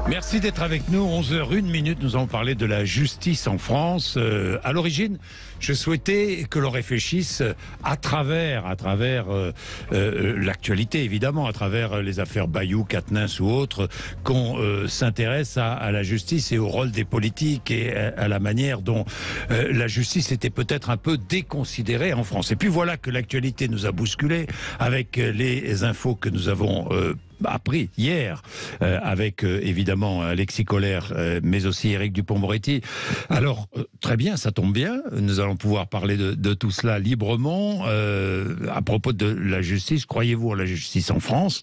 Merci d'être avec nous. 11h01, nous allons parler de la justice en France. À l'origine, je souhaitais que l'on réfléchisse à travers l'actualité, évidemment, à travers les affaires Bayou, Quatennens ou autres, qu'on s'intéresse à la justice et au rôle des politiques et à la manière dont la justice était peut-être un peu déconsidérée en France. Et puis voilà que l'actualité nous a bousculés avec les infos que nous avons appris hier avec évidemment Alexis Collère mais aussi Éric Dupond-Moretti. Alors très bien, ça tombe bien, nous allons pouvoir parler de tout cela librement. À propos de la justice, croyez-vous à la justice en France?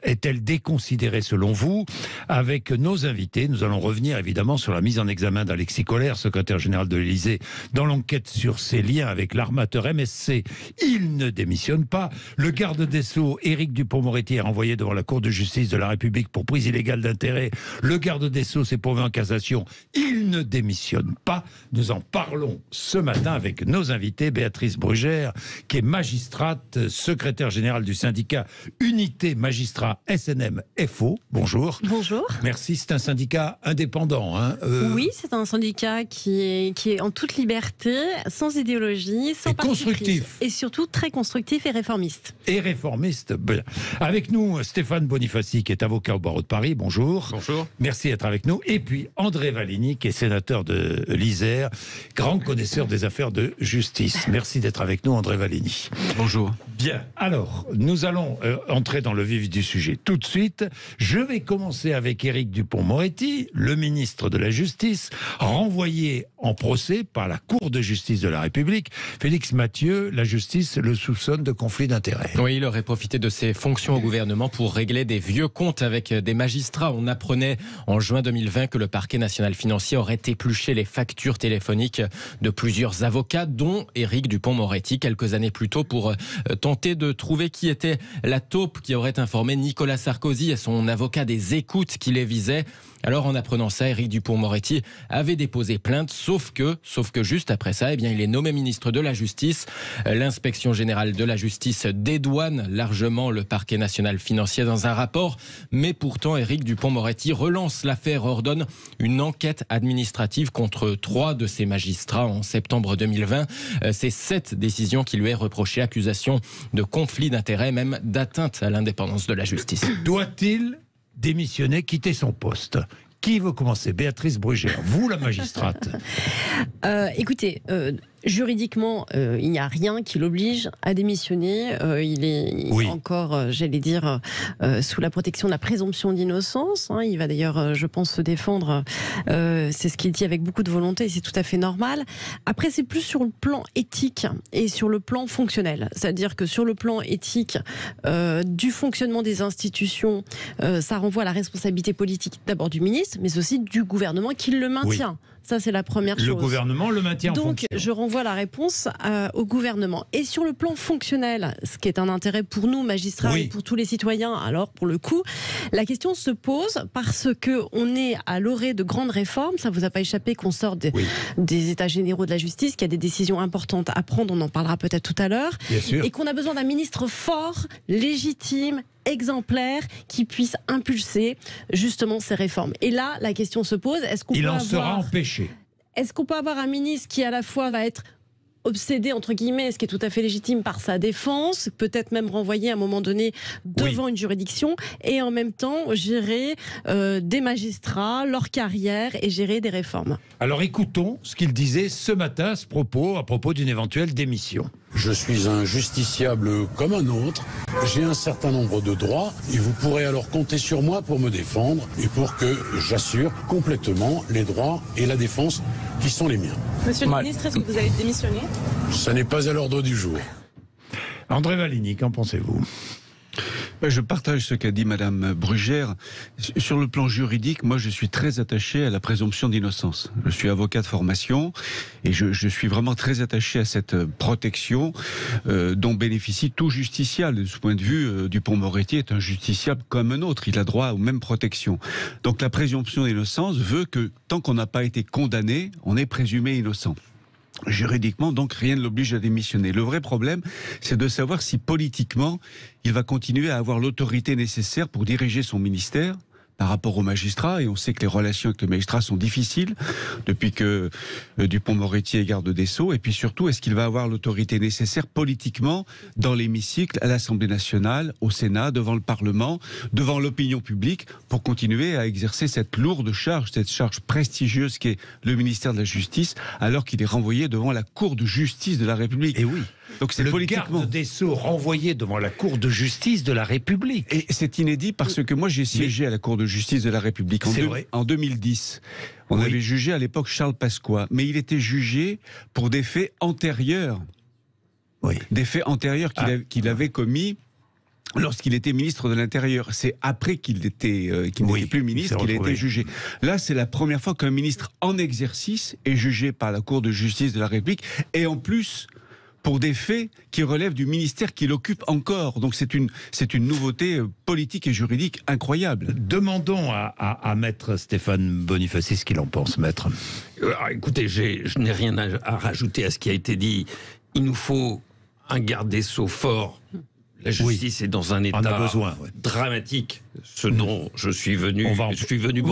Est-elle déconsidérée selon vous? Avec nos invités, nous allons revenir évidemment sur la mise en examen d'Alexis Collère, secrétaire général de l'Élysée, dans l'enquête sur ses liens avec l'armateur MSC. Il ne démissionne pas. Le garde des Sceaux, Éric Dupond-Moretti, est renvoyé devant la Cour de justice de la République pour prise illégale d'intérêt. Le garde des Sceaux s'est pourvu en cassation. Il ne démissionne pas. Nous en parlons ce matin avec nos invités. Béatrice Brugère, qui est magistrate, secrétaire générale du syndicat Unité Magistrats SNM-FO. Bonjour. Bonjour. Merci. C'est un syndicat indépendant. Oui, c'est un syndicat qui est en toute liberté, sans idéologie, sans parti constructif. pris, et surtout très constructif et réformiste. Et réformiste. Avec nous, Stéphane Bonifaci, qui est avocat au barreau de Paris. Bonjour. Bonjour. Merci d'être avec nous. Et puis André Valigny, qui est sénateur de l'Isère, grand connaisseur des affaires de justice. Merci d'être avec nous, André Valigny. Bonjour. Bien. Alors, nous allons entrer dans le vif du sujet tout de suite. Je vais commencer avec Éric Dupond-Moretti, le ministre de la Justice, renvoyé en procès par la Cour de justice de la République. Félix Mathieu, la justice le soupçonne de conflit d'intérêts. Oui, il aurait profité de ses fonctions au gouvernement pour régler des vieux comptes avec des magistrats. On apprenait en juin 2020 que le parquet national financier aurait épluché les factures téléphoniques de plusieurs avocats, dont Éric Dupond-Moretti, quelques années plus tôt, pour tenter de trouver qui était la taupe qui aurait informé Nicolas Sarkozy et son avocat des écoutes qui les visaient. Alors, en apprenant ça, Éric Dupond-Moretti avait déposé plainte, sauf que juste après ça, il est nommé ministre de la Justice. L'inspection générale de la justice dédouane largement le parquet national financier dans un rapport, mais pourtant Éric Dupond-Moretti relance l'affaire, ordonne une enquête administrative contre 3 de ses magistrats en septembre 2020. C'est cette décision qui lui est reprochée, accusation de conflit d'intérêts, même d'atteinte à l'indépendance de la justice. Doit-il démissionner, quitter son poste? Qui veut commencer? Béatrice Brugère, vous la magistrate. Écoutez, juridiquement, il n'y a rien qui l'oblige à démissionner. Il est encore, j'allais dire, sous la protection de la présomption d'innocence. Il va d'ailleurs, je pense, se défendre. C'est ce qu'il dit avec beaucoup de volonté et c'est tout à fait normal. Après, c'est plus sur le plan éthique et sur le plan fonctionnel. C'est-à-dire que sur le plan éthique, du fonctionnement des institutions, ça renvoie à la responsabilité politique d'abord du ministre, mais aussi du gouvernement qui le maintient. Oui. Ça, c'est la première chose. Le gouvernement le maintient en fonction. Donc, je renvoie la réponse au gouvernement. Et sur le plan fonctionnel, ce qui est un intérêt pour nous, magistrats, et pour tous les citoyens, alors, pour le coup, la question se pose parce qu'on est à l'orée de grandes réformes. Ça ne vous a pas échappé qu'on sort des états généraux de la justice, qu'il y a des décisions importantes à prendre, on en parlera peut-être tout à l'heure. Et qu'on a besoin d'un ministre fort, légitime, exemplaire, qui puisse impulser justement ces réformes. Et là, la question se pose, sera empêché. Est-ce qu'on peut avoir un ministre qui à la fois va être obsédé, entre guillemets, ce qui est tout à fait légitime, par sa défense, peut-être même renvoyé à un moment donné devant une juridiction, et en même temps gérer des magistrats, leur carrière et gérer des réformes? Alors écoutons ce qu'il disait ce matin à propos d'une éventuelle démission. Je suis un justiciable comme un autre, j'ai un certain nombre de droits et vous pourrez alors compter sur moi pour me défendre et pour que j'assure complètement les droits et la défense qui sont les miens. Monsieur le ministre, est-ce que vous allez démissionner? Ça n'est pas à l'ordre du jour. André Valigny, qu'en pensez-vous? Je partage ce qu'a dit Madame Brugère. Sur le plan juridique, moi je suis très attaché à la présomption d'innocence. Je suis avocat de formation et je suis vraiment très attaché à cette protection dont bénéficie tout justiciable. De ce point de vue, Dupond-Moretti est un justiciable comme un autre. Il a droit aux mêmes protections. Donc la présomption d'innocence veut que tant qu'on n'a pas été condamné, on est présumé innocent. Juridiquement, donc, rien ne l'oblige à démissionner. Le vrai problème, c'est de savoir si politiquement, il va continuer à avoir l'autorité nécessaire pour diriger son ministère, par rapport aux magistrats, et on sait que les relations avec les magistrats sont difficiles depuis que Dupond-Moretti est garde des Sceaux. Et puis surtout, est-ce qu'il va avoir l'autorité nécessaire politiquement dans l'hémicycle, à l'Assemblée nationale, au Sénat, devant le Parlement, devant l'opinion publique, pour continuer à exercer cette lourde charge, cette charge prestigieuse qui est le ministère de la Justice, alors qu'il est renvoyé devant la Cour de justice de la République. Et oui. Donc c'est le garde des Sceaux renvoyé devant la Cour de justice de la République. Et c'est inédit parce que moi j'ai siégé à la Cour de justice de la République en 2010. On avait jugé à l'époque Charles Pasqua, mais il était jugé pour des faits antérieurs. Oui. Des faits antérieurs qu'il avait commis lorsqu'il était ministre de l'Intérieur. C'est après qu'il n'était plus ministre qu'il a été jugé. Là, c'est la première fois qu'un ministre en exercice est jugé par la Cour de justice de la République, et en plus pour des faits qui relèvent du ministère qu'il occupe encore. Donc c'est une nouveauté politique et juridique incroyable. Demandons à maître Stéphane Bonifaci ce qu'il en pense, maître. Écoutez, je n'ai rien à rajouter à ce qui a été dit. Il nous faut un garde des Sceaux fort. La justice est dans un état dramatique, ce dont je suis venu pour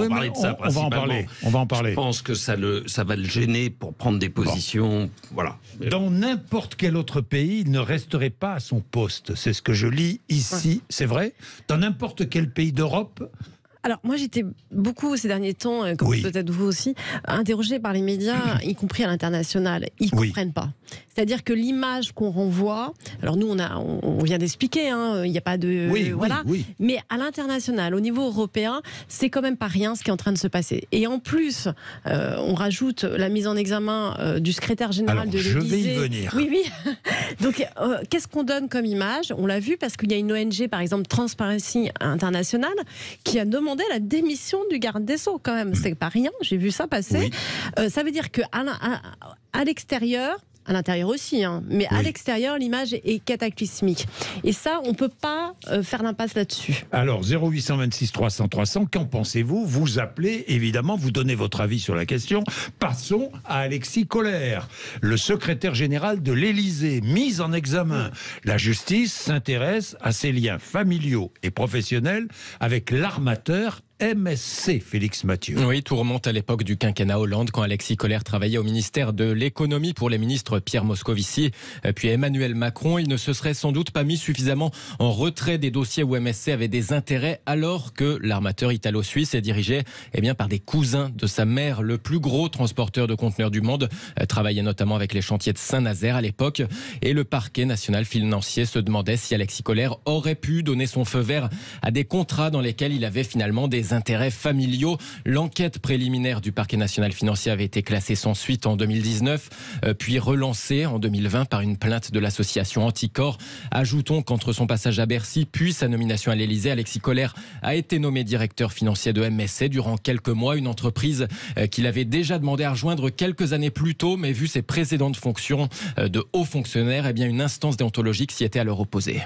parler de ça principalement. On va en parler. Je pense que ça va le gêner pour prendre des positions. Voilà. Dans n'importe quel autre pays, il ne resterait pas à son poste. C'est ce que je lis ici. C'est vrai ? Dans n'importe quel pays d'Europe ? Alors, moi, j'étais beaucoup ces derniers temps, comme peut-être vous aussi, interrogée par les médias, y compris à l'international. Ils ne comprennent pas. C'est-à-dire que l'image qu'on renvoie, alors nous, on vient d'expliquer, il n'y a pas de... Mais à l'international, au niveau européen, c'est quand même pas rien ce qui est en train de se passer. Et en plus, on rajoute la mise en examen du secrétaire général de l'Élysée. Je vais y venir. Oui. Donc, qu'est-ce qu'on donne comme image ? On l'a vu parce qu'il y a une ONG, par exemple, Transparency International, qui a demandé la démission du garde des Sceaux, quand même. C'est pas rien, j'ai vu ça passer. Ça veut dire qu'à l'extérieur, à l'intérieur aussi, mais à l'extérieur, l'image est cataclysmique. Et ça, on ne peut pas faire l'impasse là-dessus. Alors, 0826 300 300, qu'en pensez-vous ? Vous appelez, évidemment, vous donnez votre avis sur la question. Passons à Alexis Collère, le secrétaire général de l'Élysée, mis en examen. La justice s'intéresse à ses liens familiaux et professionnels avec l'armateur MSC, Félix Mathieu. Oui, tout remonte à l'époque du quinquennat Hollande, quand Alexis Collère travaillait au ministère de l'économie pour les ministres Pierre Moscovici puis Emmanuel Macron. Il ne se serait sans doute pas mis suffisamment en retrait des dossiers où MSC avait des intérêts, alors que l'armateur italo-suisse est dirigé par des cousins de sa mère. Le plus gros transporteur de conteneurs du monde travaillait notamment avec les chantiers de Saint-Nazaire à l'époque, et le parquet national financier se demandait si Alexis Collère aurait pu donner son feu vert à des contrats dans lesquels il avait finalement des intérêts familiaux. L'enquête préliminaire du parquet national financier avait été classée sans suite en 2019, puis relancée en 2020 par une plainte de l'association Anticor. Ajoutons qu'entre son passage à Bercy puis sa nomination à l'Élysée, Alexis Collère a été nommé directeur financier de MSC durant quelques mois, une entreprise qu'il avait déjà demandé à rejoindre quelques années plus tôt, mais vu ses précédentes fonctions de haut fonctionnaire, une instance déontologique s'y était alors opposée.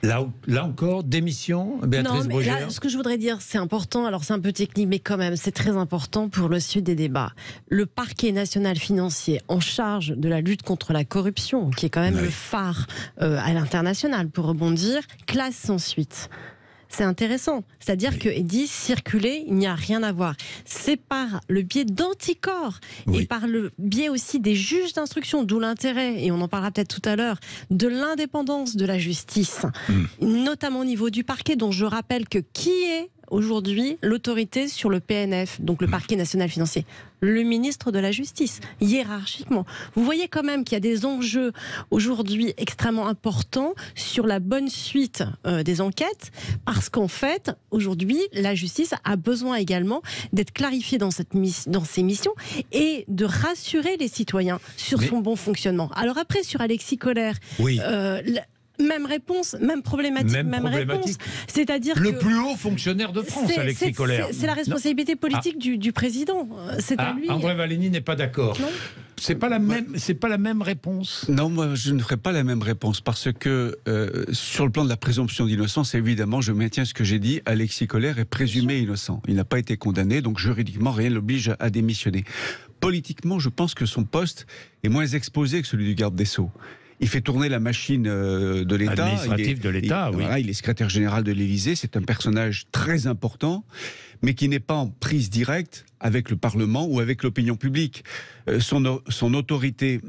Là encore, démission, Béatrice Brugère. Là, ce que je voudrais dire, c'est important, alors c'est un peu technique, mais quand même, c'est très important pour le suite des débats. Le parquet national financier en charge de la lutte contre la corruption, qui est quand même le phare à l'international, pour rebondir, classe sans suite. C'est intéressant. C'est-à-dire que dit circuler, il n'y a rien à voir. C'est par le biais d'Anticor et par le biais aussi des juges d'instruction, d'où l'intérêt, et on en parlera peut-être tout à l'heure, de l'indépendance de la justice, notamment au niveau du parquet, dont je rappelle que qui est aujourd'hui l'autorité sur le PNF, donc le parquet national financier, le ministre de la Justice, hiérarchiquement. Vous voyez quand même qu'il y a des enjeux aujourd'hui extrêmement importants sur la bonne suite des enquêtes, parce qu'en fait, aujourd'hui, la justice a besoin également d'être clarifiée dans ses missions et de rassurer les citoyens sur son bon fonctionnement. Alors après, sur Alexis Collère, même réponse, même problématique. Réponse. C'est-à-dire le plus haut fonctionnaire de France, Alexis Collère. C'est la responsabilité politique du président. C'est à lui. André Vallini n'est pas d'accord. C'est pas la même réponse. Non, moi je ne ferai pas la même réponse parce que sur le plan de la présomption d'innocence, évidemment, je maintiens ce que j'ai dit. Alexis Collère est présumé innocent. Il n'a pas été condamné, donc juridiquement rien ne l'oblige à démissionner. Politiquement, je pense que son poste est moins exposé que celui du garde des Sceaux. il fait tourner la machine de l'État. Administrative de l'État, oui. Voilà, il est secrétaire général de l'Élysée, c'est un personnage très important, mais qui n'est pas en prise directe avec le Parlement ou avec l'opinion publique. Son autorité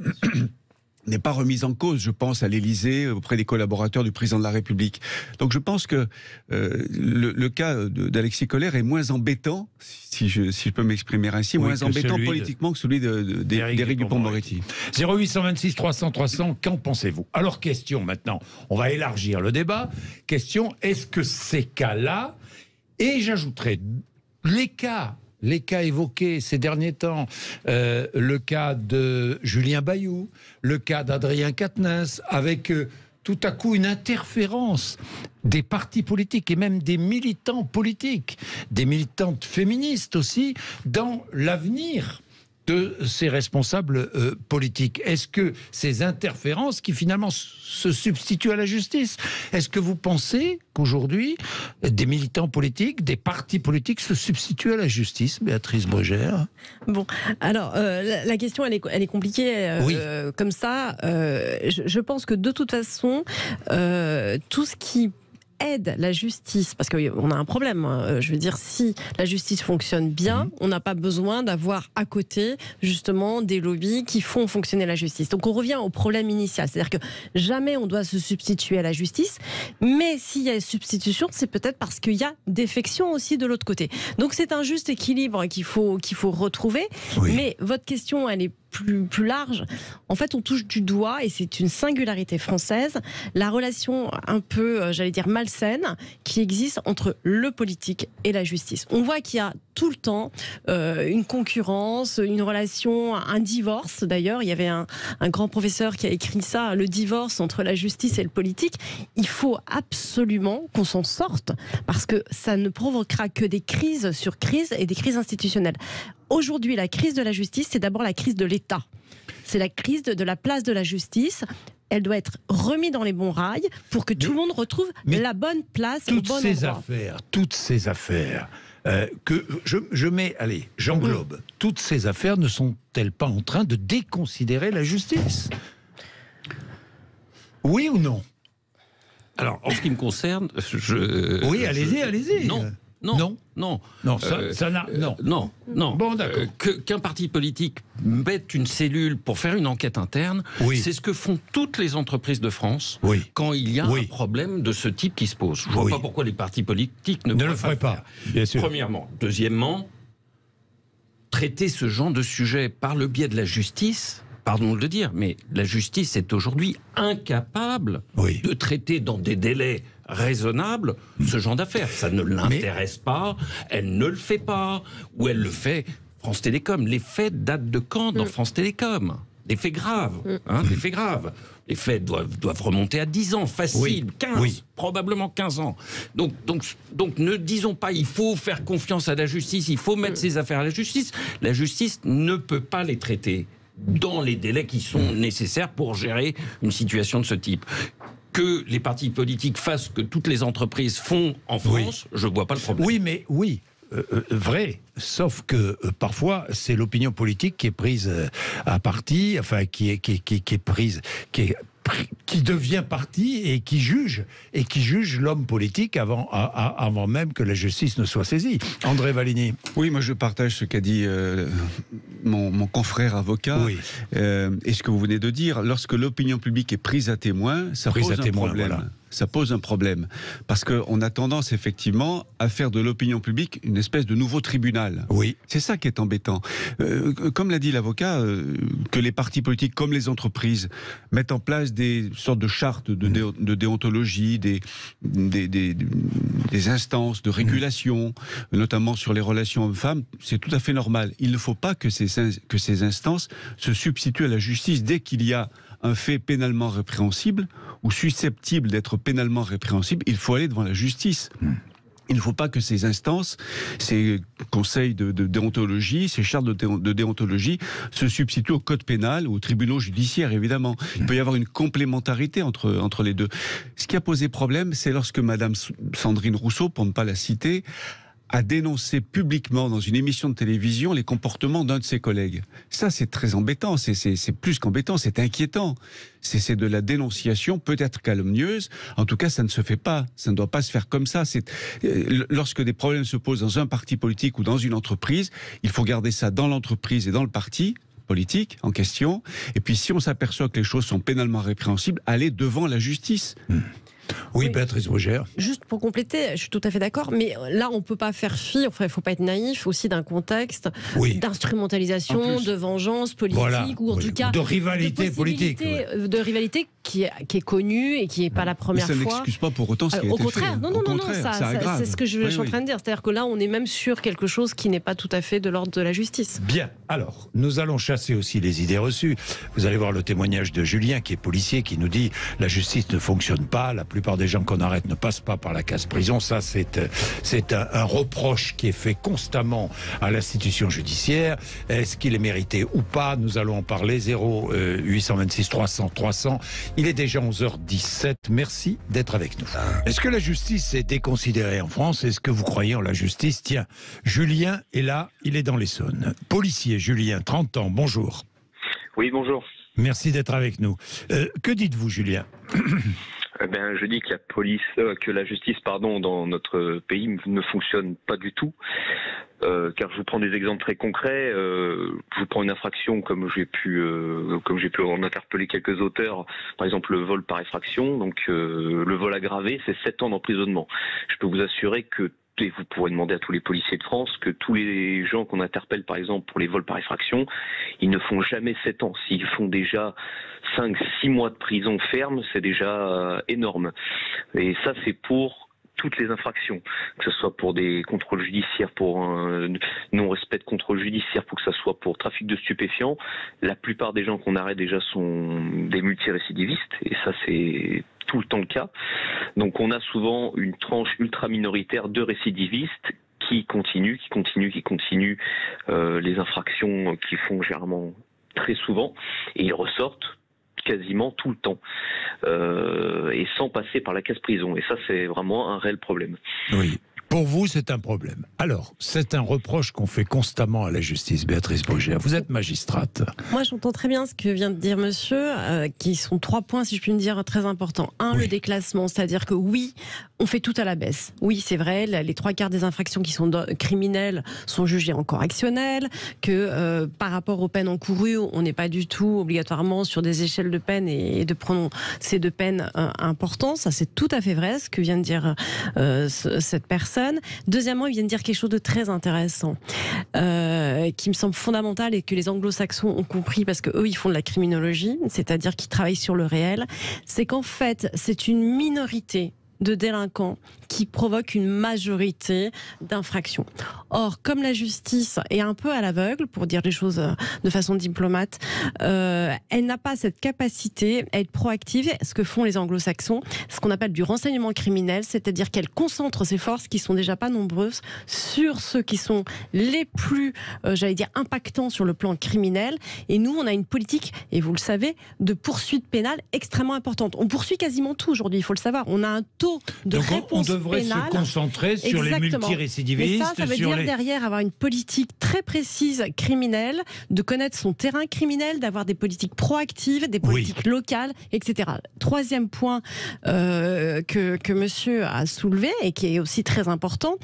n'est pas remise en cause, je pense, à l'Élysée, auprès des collaborateurs du président de la République. Donc je pense que le cas d'Alexis Kohler est moins embêtant, si je peux m'exprimer ainsi, moins embêtant politiquement que celui d'Éric Dupond-Moretti. 0826 300 300, qu'en pensez-vous? Alors question maintenant, on va élargir le débat. Question, est-ce que ces cas-là, et j'ajouterai les cas évoqués ces derniers temps, le cas de Julien Bayou, le cas d'Adrien Quatennens, avec tout à coup une interférence des partis politiques et même des militants politiques, des militantes féministes aussi, dans l'avenir de ces responsables politiques. Est-ce que ces interférences qui finalement se substituent à la justice, est-ce que vous pensez qu'aujourd'hui des militants politiques, des partis politiques se substituent à la justice, Béatrice Brugère? Bon, alors la question elle est compliquée oui. Comme ça. Je pense que de toute façon, tout ce qui aide la justice, parce qu'on a un problème, je veux dire, si la justice fonctionne bien, on n'a pas besoin d'avoir à côté justement des lobbies qui font fonctionner la justice. Donc on revient au problème initial, c'est-à-dire que jamais on doit se substituer à la justice, mais s'il y a substitution, c'est peut-être parce qu'il y a défection aussi de l'autre côté. Donc c'est un juste équilibre qu'il faut retrouver, oui. Mais votre question, elle est plus large. En fait, on touche du doigt, et c'est une singularité française, la relation un peu, j'allais dire, malsaine qui existe entre le politique et la justice. On voit qu'il y a tout le temps une concurrence, une relation, un divorce. D'ailleurs, il y avait un grand professeur qui a écrit ça, le divorce entre la justice et le politique. Il faut absolument qu'on s'en sorte, parce que ça ne provoquera que des crises sur crises et des crises institutionnelles. Aujourd'hui, la crise de la justice, c'est d'abord la crise de l'État. C'est la crise de la place de la justice. Elle doit être remise dans les bons rails pour que tout le monde retrouve la bonne place au bon endroit. Toutes ces affaires que je mets, allez, j'englobe. Toutes ces affaires ne sont-elles pas en train de déconsidérer la justice? Oui ou non? Alors, en ce qui me concerne, Oui, allez-y. Non. Non. Bon, d'accord. Qu'un parti politique mette une cellule pour faire une enquête interne, oui. C'est ce que font toutes les entreprises de France quand il y a un problème de ce type qui se pose. Je ne vois pas pourquoi les partis politiques ne le feraient pas. Bien sûr. Premièrement. Deuxièmement, traiter ce genre de sujet par le biais de la justice... Pardon de le dire, mais la justice est aujourd'hui incapable de traiter dans des délais raisonnables ce genre d'affaires. Ça ne l'intéresse pas, elle ne le fait pas, ou elle le fait France Télécom. Les faits datent de quand dans France Télécom? Des faits graves, des faits graves. Les faits doivent remonter à 10 ans, facile, 15, probablement 15 ans. Donc ne disons pas il faut faire confiance à la justice, il faut mettre ces affaires à la justice. La justice ne peut pas les traiter dans les délais qui sont nécessaires pour gérer une situation de ce type. Que les partis politiques fassent ce que toutes les entreprises font en France, je ne vois pas le problème. Vrai, sauf que parfois c'est l'opinion politique qui est prise à partie, enfin qui devient parti et qui juge l'homme politique avant même que la justice ne soit saisie. André Valigny. Oui, moi je partage ce qu'a dit mon confrère avocat et ce que vous venez de dire. Lorsque l'opinion publique est prise à témoin, ça pose un problème. Voilà. Ça pose un problème. Parce qu'on a tendance, effectivement, à faire de l'opinion publique une espèce de nouveau tribunal. Oui. C'est ça qui est embêtant. Comme l'a dit l'avocat, que les partis politiques, comme les entreprises, mettent en place des sortes de chartes de déontologie, des instances de régulation, notamment sur les relations hommes-femmes, c'est tout à fait normal. Il ne faut pas que ces instances se substituent à la justice dès qu'il y a un fait pénalement répréhensible ou susceptible d'être pénalement répréhensible, il faut aller devant la justice. Il ne faut pas que ces instances, ces conseils de déontologie, ces chartes de déontologie se substituent au code pénal ou aux tribunaux judiciaires, évidemment. Il peut y avoir une complémentarité entre les deux. Ce qui a posé problème, c'est lorsque Madame Sandrine Rousseau, pour ne pas la citer, à dénoncer publiquement dans une émission de télévision les comportements d'un de ses collègues. Ça, c'est très embêtant, c'est plus qu'embêtant, c'est inquiétant. C'est de la dénonciation, peut-être calomnieuse. En tout cas, ça ne se fait pas, ça ne doit pas se faire comme ça. Lorsque des problèmes se posent dans un parti politique ou dans une entreprise, il faut garder ça dans l'entreprise et dans le parti politique en question. Et puis, si on s'aperçoit que les choses sont pénalement répréhensibles, aller devant la justice. Oui, Béatrice Brugère. Juste pour compléter, je suis tout à fait d'accord, mais là, on ne peut pas faire fi, enfin, il ne faut pas être naïf aussi d'un contexte d'instrumentalisation, de vengeance politique, ou en tout cas de rivalité politique. De rivalité qui est connue et qui n'est pas la première fois. Ça n'excuse pas pour autant ce qui a été fait. Au contraire, non, c'est ce que je suis en train de dire. C'est-à-dire que là, on est même sur quelque chose qui n'est pas tout à fait de l'ordre de la justice. Bien, alors, nous allons chasser aussi les idées reçues. Vous allez voir le témoignage de Julien, qui est policier, qui nous dit « la justice ne fonctionne pas, la plupart des gens qu'on arrête ne passent pas par la case prison ». Ça, c'est un reproche qui est fait constamment à l'institution judiciaire. Est-ce qu'il est mérité ou pas? Nous allons en parler. 0826 300 300. Il est déjà 11h17. Merci d'être avec nous. Est-ce que la justice est déconsidérée en France? Est-ce que vous croyez en la justice? Tiens, Julien est là, il est dans l'Essonne. Policier Julien, 30 ans, bonjour. Oui, bonjour. Merci d'être avec nous. Que dites-vous, Julien? Je dis que la justice, dans notre pays ne fonctionne pas du tout. Car je vous prends des exemples très concrets. Je vous prends une infraction comme j'ai pu en interpeller quelques auteurs. Par exemple, le vol par effraction. Donc, le vol aggravé, c'est 7 ans d'emprisonnement. Je peux vous assurer que, et vous pourrez demander à tous les policiers de France, que tous les gens qu'on interpelle, par exemple, pour les vols par effraction, ils ne font jamais 7 ans. S'ils font déjà 5-6 mois de prison ferme, c'est déjà énorme. Et ça, c'est pour toutes les infractions, que ce soit pour des contrôles judiciaires, pour un non-respect de contrôle judiciaire, pour que ce soit pour trafic de stupéfiants. La plupart des gens qu'on arrête déjà sont des multirécidivistes, et ça c'est tout le temps le cas. Donc on a souvent une tranche ultra minoritaire de récidivistes qui continuent les infractions qu'ils font généralement très souvent, et ils ressortent quasiment tout le temps, et sans passer par la case prison. Et ça, c'est vraiment un réel problème. Oui. Pour vous, c'est un problème. Alors, c'est un reproche qu'on fait constamment à la justice, Béatrice Brugère. Vous êtes magistrate. Moi, j'entends très bien ce que vient de dire monsieur, qui sont 3 points, si je puis me dire, très importants. Le déclassement, c'est-à-dire que oui, on fait tout à la baisse. Oui, c'est vrai, les 3/4 des infractions qui sont criminelles sont jugées en correctionnel, que par rapport aux peines encourues, on n'est pas du tout obligatoirement sur des échelles de peine et de prononcer de peines importantes. Ça, c'est tout à fait vrai, ce que vient de dire cette personne. Deuxièmement, il vient de dire quelque chose de très intéressant, qui me semble fondamental et que les anglo-saxons ont compris parce qu'eux, ils font de la criminologie, c'est-à-dire qu'ils travaillent sur le réel. C'est qu'en fait, c'est une minorité de délinquants qui provoque une majorité d'infractions. Or, comme la justice est un peu à l'aveugle, pour dire les choses de façon diplomate, elle n'a pas cette capacité à être proactive, ce que font les anglo-saxons, ce qu'on appelle du renseignement criminel, c'est-à-dire qu'elle concentre ses forces, qui sont déjà pas nombreuses, sur ceux qui sont les plus, impactants sur le plan criminel. Et nous, on a une politique, et vous le savez, de poursuite pénale extrêmement importante. On poursuit quasiment tout aujourd'hui, il faut le savoir. On a un taux de réponse pénale. On devrait se concentrer sur les multirécidivistes. Mais ça veut dire derrière avoir une politique très précise criminelle, de connaître son terrain criminel, d'avoir des politiques proactives, des politiques locales, etc. Troisième point que monsieur a soulevé et qui est aussi très important,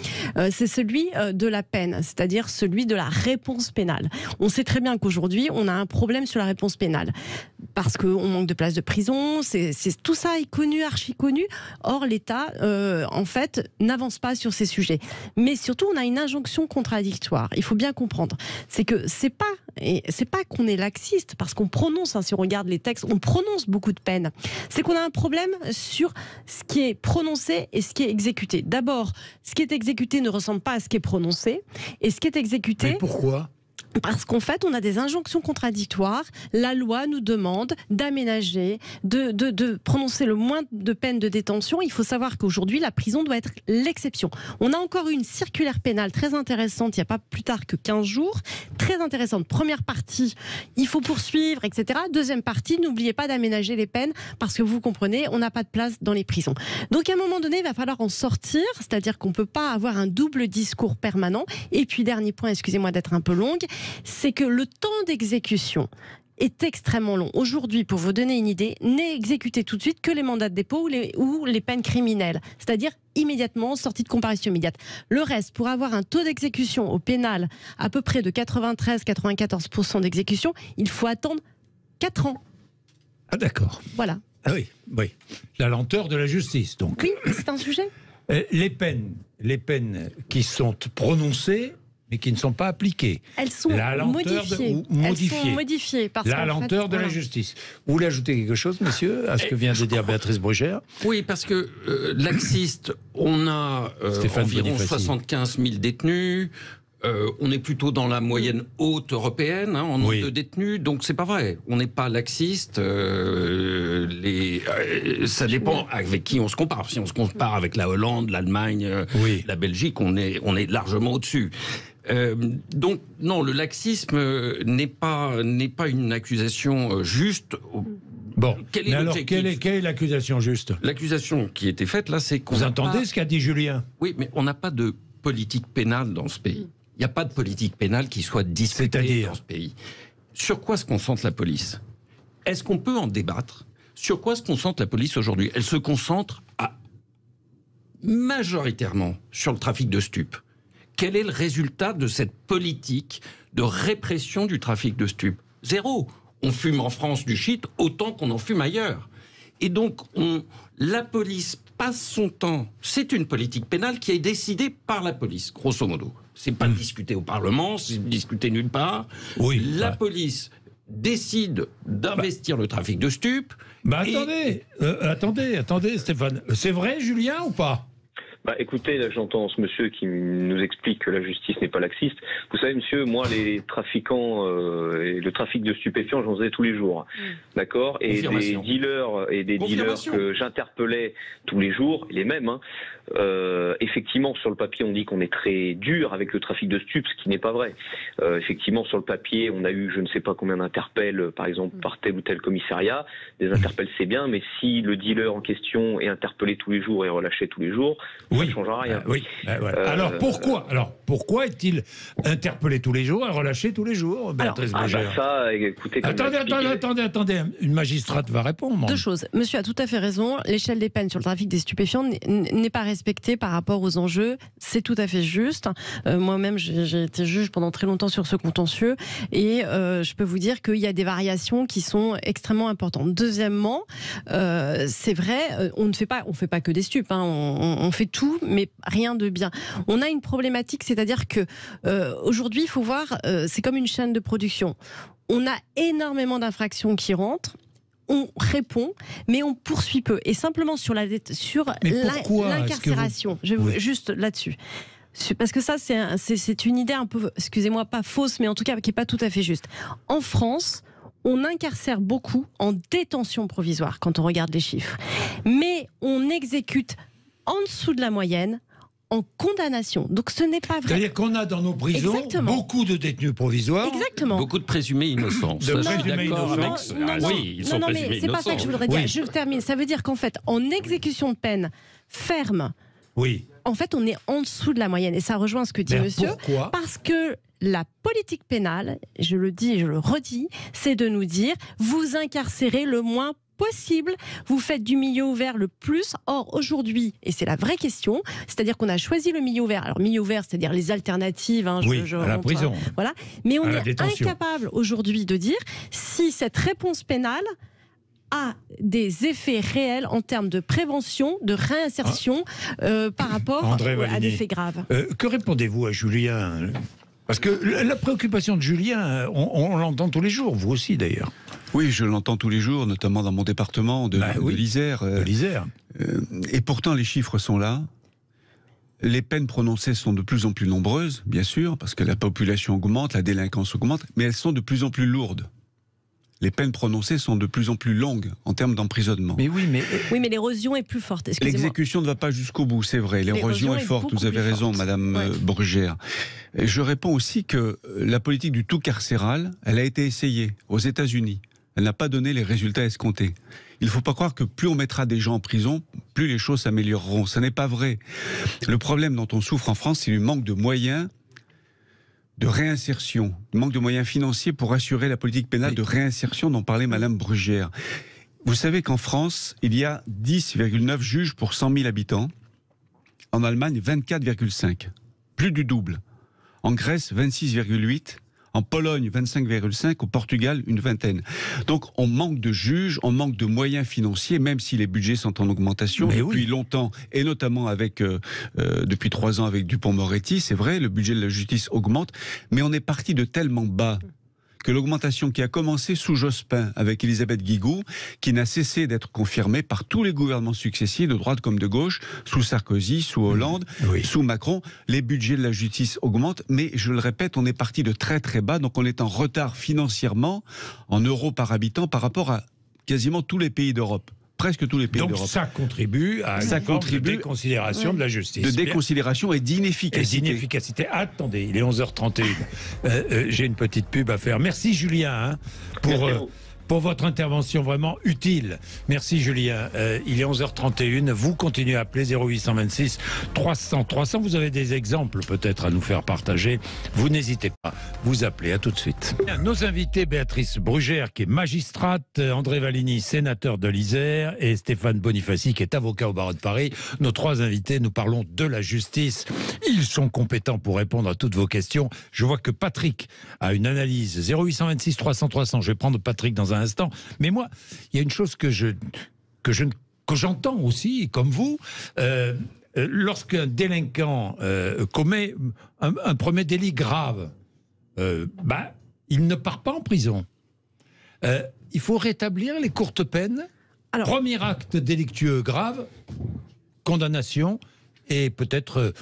c'est celui de la peine, c'est-à-dire celui de la réponse pénale. On sait très bien qu'aujourd'hui, on a un problème sur la réponse pénale parce qu'on manque de places de prison, tout ça est connu, archi connu. Or, l'État, en fait, n'avance pas sur ces sujets. Mais surtout, on a une injonction contradictoire. Il faut bien comprendre. C'est que c'est pas qu'on est laxiste, parce qu'on prononce, si on regarde les textes, on prononce beaucoup de peines. C'est qu'on a un problème sur ce qui est prononcé et ce qui est exécuté. D'abord, ce qui est exécuté ne ressemble pas à ce qui est prononcé, et ce qui est exécuté... Mais pourquoi ? Parce qu'en fait, on a des injonctions contradictoires. La loi nous demande d'aménager, de prononcer le moins de peines de détention. Il faut savoir qu'aujourd'hui, la prison doit être l'exception. On a encore eu une circulaire pénale très intéressante, il n'y a pas plus tard que 15 jours. Très intéressante. Première partie, il faut poursuivre, etc. Deuxième partie, n'oubliez pas d'aménager les peines, parce que vous comprenez, on n'a pas de place dans les prisons. Donc à un moment donné, il va falloir en sortir, c'est-à-dire qu'on ne peut pas avoir un double discours permanent. Et puis dernier point, excusez-moi d'être un peu longue, c'est que le temps d'exécution est extrêmement long. Aujourd'hui, pour vous donner une idée, n'est exécuté tout de suite que les mandats de dépôt ou les peines criminelles, c'est-à-dire immédiatement, sortie de comparution immédiate. Le reste, pour avoir un taux d'exécution au pénal à peu près de 93-94% d'exécution, il faut attendre 4 ans. Ah d'accord. Voilà. Ah oui, oui. La lenteur de la justice, donc. Oui, c'est un sujet. Les peines qui sont prononcées, mais qui ne sont pas appliquées. Elles sont modifiées. Elles sont modifiées parce la lenteur de la justice. Vous voulez ajouter quelque chose, monsieur, à ce que vient de dire Béatrice Brugère? Oui, parce que laxiste, on a environ 75 000 détenus. On est plutôt dans la moyenne haute européenne en nombre de détenus, donc c'est pas vrai. On n'est pas laxiste. Ça dépend avec qui on se compare. Si on se compare avec la Hollande, l'Allemagne, la Belgique, on est largement au-dessus. Donc non, le laxisme n'est pas une accusation juste. Bon, mais alors quelle est l'accusation juste? L'accusation qui était faite là, c'est qu'on... Vous entendez ce qu'a dit Julien? Oui, mais on n'a pas de politique pénale dans ce pays. Il n'y a pas de politique pénale qui soit discutée dans ce pays. Sur quoi se concentre la police? Est-ce qu'on peut en débattre? Sur quoi se concentre la police aujourd'hui? Elle se concentre majoritairement sur le trafic de stupes. Quel est le résultat de cette politique de répression du trafic de stupes? Zéro. On fume en France du shit autant qu'on en fume ailleurs. Et donc, la police passe son temps... C'est une politique pénale qui est décidée par la police, grosso modo. C'est pas discuté au Parlement, c'est discuté nulle part. La police décide d'investir le trafic de stupes. Attendez, Stéphane. C'est vrai, Julien, ou pas? Écoutez, là, j'entends ce monsieur qui nous explique que la justice n'est pas laxiste. Vous savez, monsieur, moi, les trafiquants et le trafic de stupéfiants, j'en faisais tous les jours. D'accord? Et des dealers que j'interpellais tous les jours, les mêmes, effectivement, sur le papier, on dit qu'on est très dur avec le trafic de stupes, ce qui n'est pas vrai. Effectivement, sur le papier, on a eu je ne sais pas combien d'interpels, par exemple, par tel ou tel commissariat. Des interpels, c'est bien, mais si le dealer en question est interpellé tous les jours et relâché tous les jours, ça ne changera rien. Alors pourquoi est-il interpellé tous les jours et relâché tous les jours, Béatrice Brugère? Écoutez... Attendez, une magistrate va répondre. Deux choses. Monsieur a tout à fait raison. L'échelle des peines sur le trafic des stupéfiants n'est pas respectée par rapport aux enjeux. C'est tout à fait juste. Moi-même, j'ai été juge pendant très longtemps sur ce contentieux et je peux vous dire qu'il y a des variations qui sont extrêmement importantes. Deuxièmement, c'est vrai, on ne fait pas que des stupes. On fait tout, mais rien de bien. On a une problématique, c'est-à-dire que aujourd'hui, il faut voir, c'est comme une chaîne de production. On a énormément d'infractions qui rentrent. On répond, mais on poursuit peu. Et simplement sur l'incarcération, juste là-dessus. Parce que ça, c'est une idée un peu, excusez-moi, pas fausse, mais en tout cas qui n'est pas tout à fait juste. En France, on incarcère beaucoup en détention provisoire, quand on regarde les chiffres. Mais on exécute en dessous de la moyenne en condamnation. Donc ce n'est pas vrai. C'est-à-dire qu'on a dans nos prisons beaucoup de détenus provisoires. Exactement. Beaucoup de présumés innocents. Non, mais c'est pas ça que je voudrais dire. Je termine. Ça veut dire qu'en fait, en exécution de peine ferme, en fait, on est en dessous de la moyenne. Et ça rejoint ce que dit monsieur. Pourquoi ? Parce que la politique pénale, je le dis et je le redis, c'est de nous dire, vous incarcérez le moins possible, vous faites du milieu ouvert le plus. Or, aujourd'hui, et c'est la vraie question, c'est-à-dire qu'on a choisi le milieu ouvert. Alors, milieu ouvert, c'est-à-dire les alternatives. À la prison. Voilà. Mais on est incapable aujourd'hui de dire si cette réponse pénale a des effets réels en termes de prévention, de réinsertion par rapport à des faits graves. Que répondez-vous à Julien ? Parce que la préoccupation de Julien, on l'entend tous les jours, vous aussi d'ailleurs. Oui, je l'entends tous les jours, notamment dans mon département de l'Isère. De l'Isère. Et pourtant, les chiffres sont là. les peines prononcées sont de plus en plus nombreuses, bien sûr, parce que la population augmente, la délinquance augmente, mais elles sont de plus en plus lourdes. Les peines prononcées sont de plus en plus longues en termes d'emprisonnement. Mais l'érosion est plus forte. L'exécution ne va pas jusqu'au bout, c'est vrai. L'érosion est forte, vous avez raison, Madame Brugère. Et je réponds aussi que la politique du tout carcéral, elle a été essayée aux États-Unis. Elle n'a pas donné les résultats escomptés. Il ne faut pas croire que plus on mettra des gens en prison, plus les choses s'amélioreront. Ce n'est pas vrai. Le problème dont on souffre en France, c'est le manque de moyens de réinsertion, le manque de moyens financiers pour assurer la politique pénale de réinsertion dont parlait Madame Brugère. Vous savez qu'en France, il y a 10,9 juges pour 100 000 habitants. En Allemagne, 24,5. Plus du double. En Grèce, 26,8. En Pologne, 25,5, au Portugal, une vingtaine. Donc on manque de juges, on manque de moyens financiers, même si les budgets sont en augmentation depuis longtemps, et notamment avec depuis 3 ans avec Dupond-Moretti, c'est vrai, le budget de la justice augmente, mais on est parti de tellement bas que l'augmentation qui a commencé sous Jospin avec Elisabeth Guigou, qui n'a cessé d'être confirmée par tous les gouvernements successifs, de droite comme de gauche, sous Sarkozy, sous Hollande, sous Macron, les budgets de la justice augmentent, mais je le répète, on est parti de très très bas, donc on est en retard financièrement, en euros par habitant, par rapport à quasiment tous les pays d'Europe. Presque tous les pays d'Europe. Donc ça contribue à une forme de déconsidération de la justice. De déconsidération et d'inefficacité. Attendez, il est 11h31. J'ai une petite pub à faire. Merci Julien pour votre intervention vraiment utile. Merci Julien. Il est 11h31. Vous continuez à appeler 0826 300 300. Vous avez des exemples peut-être à nous faire partager. Vous n'hésitez pas. Vous appelez. À tout de suite. Nos invités, Béatrice Brugère qui est magistrate, André Valigny, sénateur de l'Isère, et Stéphane Bonifaci qui est avocat au barreau de Paris. Nos 3 invités, nous parlons de la justice. Ils sont compétents pour répondre à toutes vos questions. Je vois que Patrick a une analyse. 0826 300 300. Je vais prendre Patrick dans un instant. Mais moi, il y a une chose que j'entends aussi, comme vous, lorsqu'un délinquant commet un premier délit grave, il ne part pas en prison. Il faut rétablir les courtes peines. Alors, premier acte délictueux grave, condamnation. Et peut-être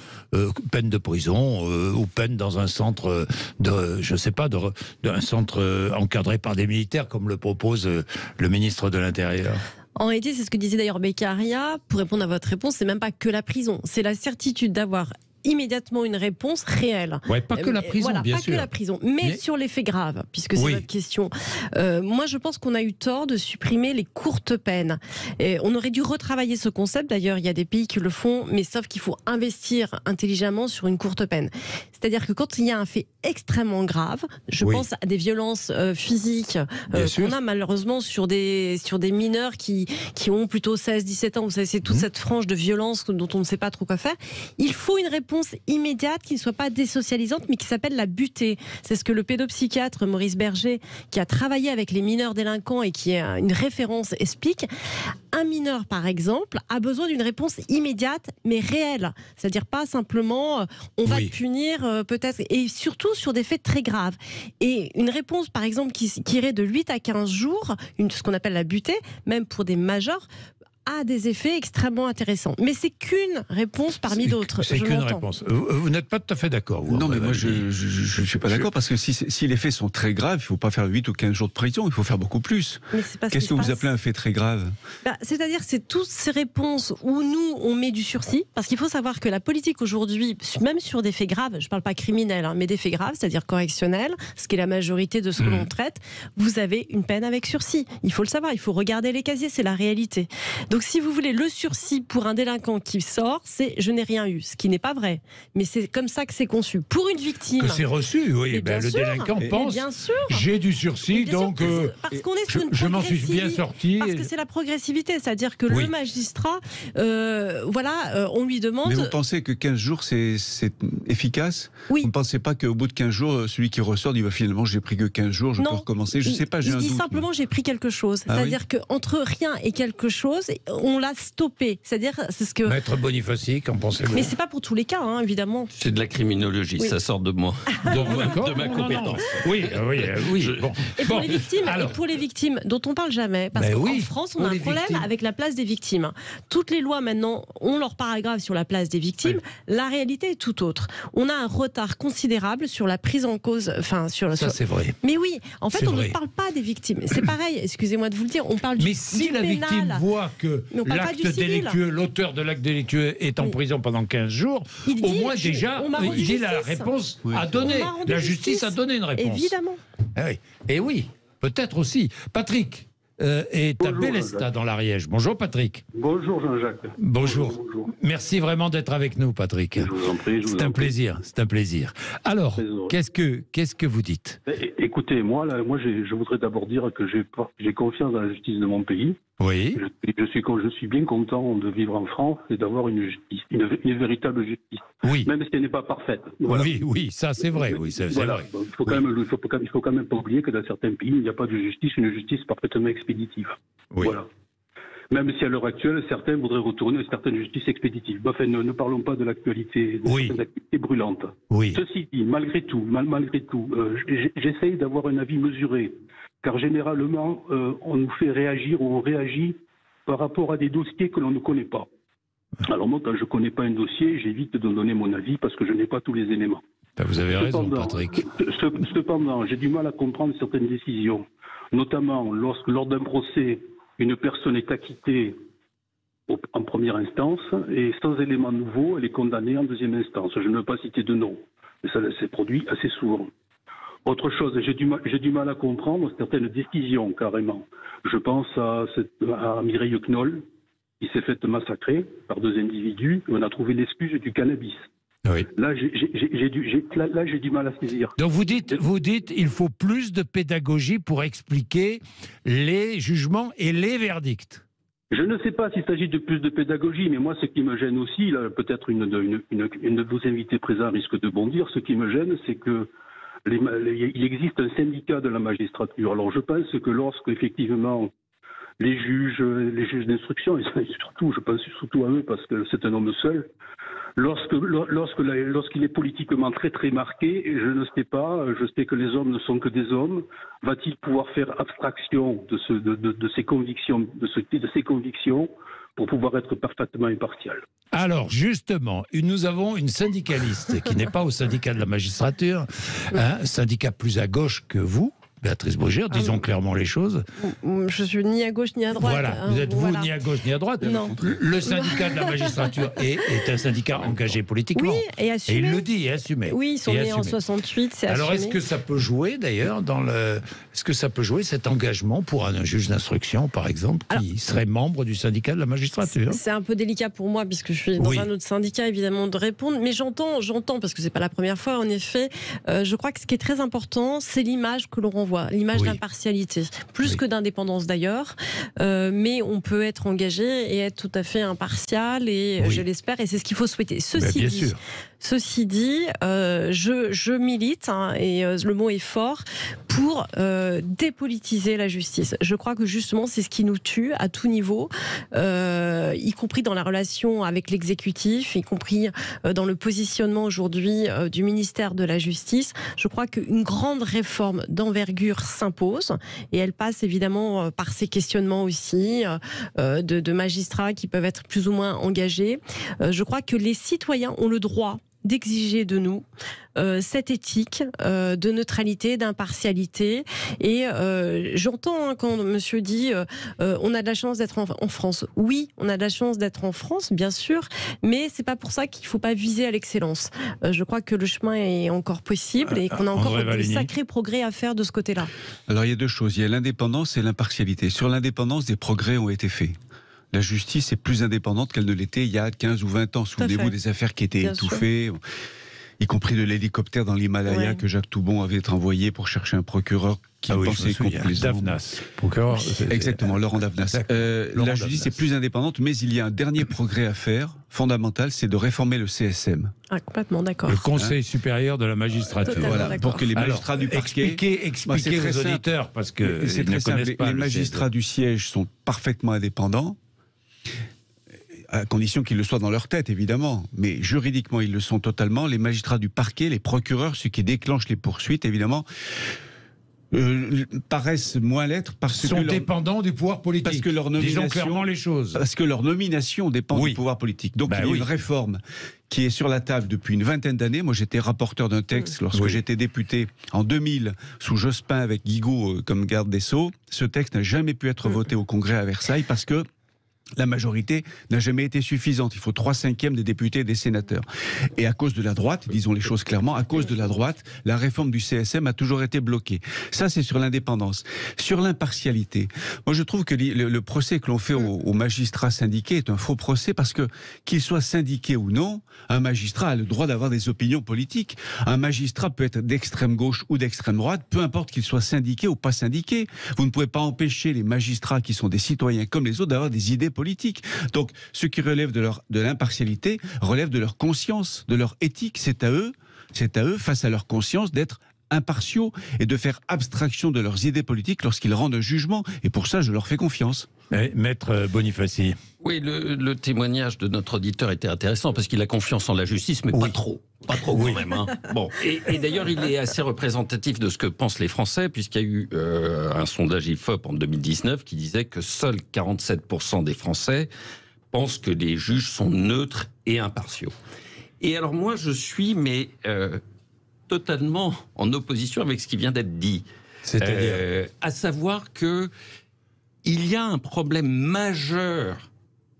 peine de prison ou peine dans un centre un centre encadré par des militaires, comme le propose le ministre de l'Intérieur. En réalité, c'est ce que disait d'ailleurs Beccaria. Pour répondre à votre réponse, c'est même pas que la prison, c'est la certitude d'avoir immédiatement une réponse réelle. Ouais, pas que la prison, bien sûr. Pas que la prison, mais sur les faits graves, puisque c'est votre question. Moi, je pense qu'on a eu tort de supprimer les courtes peines. On aurait dû retravailler ce concept. D'ailleurs, il y a des pays qui le font, mais sauf qu'il faut investir intelligemment sur une courte peine. C'est-à-dire que quand il y a un fait extrêmement grave, je pense à des violences physiques qu'on a malheureusement sur des mineurs qui ont plutôt 16-17 ans. Vous savez, c'est toute cette frange de violence dont on ne sait pas trop quoi faire. Il faut une réponse immédiate qui ne soit pas désocialisante, mais qui s'appelle la butée. C'est ce que le pédopsychiatre Maurice Berger, qui a travaillé avec les mineurs délinquants et qui est une référence, explique. Un mineur, par exemple, a besoin d'une réponse immédiate, mais réelle. C'est-à-dire pas simplement on va te punir peut-être, et surtout sur des faits très graves. Et une réponse, par exemple, qui irait de 8 à 15 jours, ce qu'on appelle la butée, même pour des majeurs, a des effets extrêmement intéressants. Mais c'est qu'une réponse parmi d'autres. C'est qu'une réponse. Vous n'êtes pas tout à fait d'accord, vous? Non, mais moi, je ne suis pas d'accord, parce que si les faits sont très graves, il ne faut pas faire 8 ou 15 jours de prison, il faut faire beaucoup plus. Qu'est-ce que vous appelez un fait très grave? C'est-à-dire que c'est toutes ces réponses où nous, on met du sursis, parce qu'il faut savoir que la politique aujourd'hui, même sur des faits graves, je ne parle pas criminels, mais des faits graves, c'est-à-dire correctionnels, ce qui est la majorité de ce que l'on traite, vous avez une peine avec sursis. Il faut le savoir, il faut regarder les casiers, c'est la réalité. Donc si vous voulez, le sursis pour un délinquant qui sort, c'est je n'ai rien eu, ce qui n'est pas vrai. Mais c'est comme ça que c'est conçu. Pour une victime... Que c'est reçu, oui. Le délinquant pense, j'ai du sursis, donc parce qu'on est sur une je m'en suis bien sorti. Parce que c'est la progressivité, c'est-à-dire que le magistrat, on lui demande... Mais vous pensez que 15 jours, c'est efficace? Vous ne pensez pas qu'au bout de 15 jours, celui qui ressort, il va finalement, j'ai pris que 15 jours, je peux recommencer? Je ne sais pas, j'ai un doute. Il dit simplement, j'ai pris quelque chose. C'est-à-dire qu'entre rien et quelque chose, on l'a stoppé. C'est-à-dire, c'est ce que... Maître Bonifaci, qu'en pensez-vous? Mais c'est pas pour tous les cas, hein, évidemment. C'est de la criminologie, ça sort de moi, de ma compétence. Oui. Bon. Et pour les victimes, dont on parle jamais, parce qu'en France, on a un problème avec la place des victimes. Toutes les lois maintenant ont leur paragraphe sur la place des victimes. Oui. La réalité est tout autre. On a un retard considérable sur la prise en cause. C'est vrai. Mais oui, en fait, on ne parle pas des victimes. C'est pareil, excusez-moi de vous le dire, on parle du pénal. Mais si la victime voit que l'acte délictueux, l'auteur de l'acte délictueux est en prison pendant 15 jours, au moins déjà, il dit la réponse à donner. La justice a donné une réponse. Évidemment. Et oui, peut-être aussi. Patrick est à Bélestat dans l'Ariège. Bonjour Patrick. Bonjour Jean-Jacques. Bonjour. Merci vraiment d'être avec nous Patrick. Je vous en prie. C'est un plaisir. Alors, qu'est-ce que vous dites? Écoutez, moi je voudrais d'abord dire que j'ai confiance dans la justice de mon pays. Oui. Je suis bien content de vivre en France et d'avoir une justice, une véritable justice. Oui. Même si elle n'est pas parfaite. Voilà. Oui, ça c'est vrai. Oui, c'est vrai. Il faut quand même pas oublier que dans certains pays, il n'y a pas de justice, une justice parfaitement expéditive. Oui. Voilà. Même si à l'heure actuelle, certains voudraient retourner à certaines justices expéditives. Enfin, ne parlons pas de l'actualité, des activités brûlantes. Oui. Ceci dit, malgré tout, j'essaye d'avoir un avis mesuré. Car généralement, on nous fait réagir ou on réagit par rapport à des dossiers que l'on ne connaît pas. Alors moi, quand je ne connais pas un dossier, j'évite de donner mon avis parce que je n'ai pas tous les éléments. Vous avez raison, Patrick. Cependant, j'ai du mal à comprendre certaines décisions, notamment lors d'un procès, une personne est acquittée en première instance et sans éléments nouveaux, elle est condamnée en deuxième instance. Je ne veux pas citer de nom, mais ça s'est produit assez souvent. Autre chose, j'ai du mal à comprendre certaines décisions, carrément. Je pense à Mireille Knoll, qui s'est faite massacrer par 2 individus, et on a trouvé l'excuse du cannabis. Oui. Là, j'ai du mal à saisir. Donc vous dites il faut plus de pédagogie pour expliquer les jugements et les verdicts. Je ne sais pas s'il s'agit de plus de pédagogie, mais moi, ce qui me gêne aussi, là, peut-être une de vos invités présents risque de bondir, ce qui me gêne, c'est que il existe un syndicat de la magistrature. Alors je pense que lorsque effectivement les juges d'instruction, et surtout, je pense surtout à eux parce que c'est un homme seul, lorsqu'il est politiquement très très marqué, et je ne sais pas, je sais que les hommes ne sont que des hommes, va-t-il pouvoir faire abstraction de ses convictions, de ses convictions pour pouvoir être parfaitement impartial? Alors, justement, nous avons une syndicaliste qui n'est pas au syndicat de la magistrature, un syndicat plus à gauche que vous, Béatrice Brugère, disons clairement les choses. Je suis ni à gauche ni à droite. Voilà, vous êtes ni à gauche ni à droite. Non. Le syndicat de la magistrature est un syndicat engagé politiquement. Oui, et assumé. Et il le dit, et assumé. Oui, ils sont nés en 68, c'est assumé. Alors, est-ce que ça peut jouer, d'ailleurs, est-ce que ça peut jouer cet engagement pour un juge d'instruction, par exemple, qui serait membre du syndicat de la magistrature? C'est un peu délicat pour moi, puisque je suis dans un autre syndicat, évidemment, de répondre. Mais j'entends, parce que c'est pas la première fois, en effet. Je crois que ce qui est très important, c'est l'image que l'on renvoie. L'image d'impartialité, plus que d'indépendance d'ailleurs, mais on peut être engagé et être tout à fait impartial, et je l'espère, et c'est ce qu'il faut souhaiter. Ceci dit, je milite, et le mot est fort, pour dépolitiser la justice. Je crois que justement c'est ce qui nous tue à tout niveau, y compris dans la relation avec l'exécutif, y compris dans le positionnement aujourd'hui du ministère de la Justice. Je crois qu'une grande réforme d'envergure s'impose, et elle passe évidemment par ces questionnements aussi de magistrats qui peuvent être plus ou moins engagés. Je crois que les citoyens ont le droit d'exiger de nous cette éthique de neutralité, d'impartialité. Et j'entends quand monsieur dit on a de la chance d'être en France. Oui, on a de la chance d'être en France, bien sûr, mais c'est pas pour ça qu'il faut pas viser à l'excellence. Je crois que le chemin est encore possible et qu'on a encore de sacrés progrès à faire de ce côté-là. Alors il y a 2 choses, il y a l'indépendance et l'impartialité. Sur l'indépendance, des progrès ont été faits. La justice est plus indépendante qu'elle ne l'était il y a 15 ou 20 ans. Souvenez-vous des affaires qui étaient étouffées, y compris de l'hélicoptère dans l'Himalaya que Jacques Toubon avait envoyé pour chercher un procureur qui pensait complaisant. Davnas. Procureur, exactement, Laurent Davnas. La justice est plus indépendante, mais il y a un dernier progrès à faire, fondamental, c'est de réformer le CSM. Complètement d'accord. Le Conseil supérieur de la magistrature. Voilà, pour que les magistrats du parquet... Expliquez aux auditeurs, parce que c'est très simple. Les magistrats du siège sont parfaitement indépendants. à condition qu'ils le soient dans leur tête, évidemment. Mais juridiquement, ils le sont totalement. Les magistrats du parquet, les procureurs, ceux qui déclenchent les poursuites, évidemment, paraissent moins l'être parce sont dépendants du pouvoir politique. Parce que leur nomination, disons clairement les choses. Parce que leur nomination dépend du pouvoir politique. Donc il y a une réforme qui est sur la table depuis une vingtaine d'années. Moi, j'étais rapporteur d'un texte lorsque j'étais député en 2000 sous Jospin avec Guigaud comme garde des Sceaux. Ce texte n'a jamais pu être voté au Congrès à Versailles parce que la majorité n'a jamais été suffisante. Il faut 3/5 des députés et des sénateurs. Et à cause de la droite, disons les choses clairement, à cause de la droite, la réforme du CSM a toujours été bloquée. Ça, c'est sur l'indépendance. Sur l'impartialité, moi je trouve que le procès que l'on fait aux magistrats syndiqués est un faux procès parce que, qu'ils soient syndiqués ou non, un magistrat a le droit d'avoir des opinions politiques. Un magistrat peut être d'extrême gauche ou d'extrême droite, peu importe qu'il soit syndiqué ou pas syndiqué. Vous ne pouvez pas empêcher les magistrats qui sont des citoyens comme les autres d'avoir des idées politique. Donc, ce qui relève de l'impartialité relève de leur conscience, de leur éthique. C'est à eux, face à leur conscience, d'être impartiaux et de faire abstraction de leurs idées politiques lorsqu'ils rendent un jugement. Et pour ça, je leur fais confiance. Maître Bonifaci. Oui, le témoignage de notre auditeur était intéressant parce qu'il a confiance en la justice, mais pas trop. Pas trop quand même. Hein. Bon. Et d'ailleurs, il est assez représentatif de ce que pensent les Français, puisqu'il y a eu un sondage IFOP en 2019 qui disait que seuls 47% des Français pensent que les juges sont neutres et impartiaux. Et alors moi, je suis totalement en opposition avec ce qui vient d'être dit. C'est-à-dire à savoir que il y a un problème majeur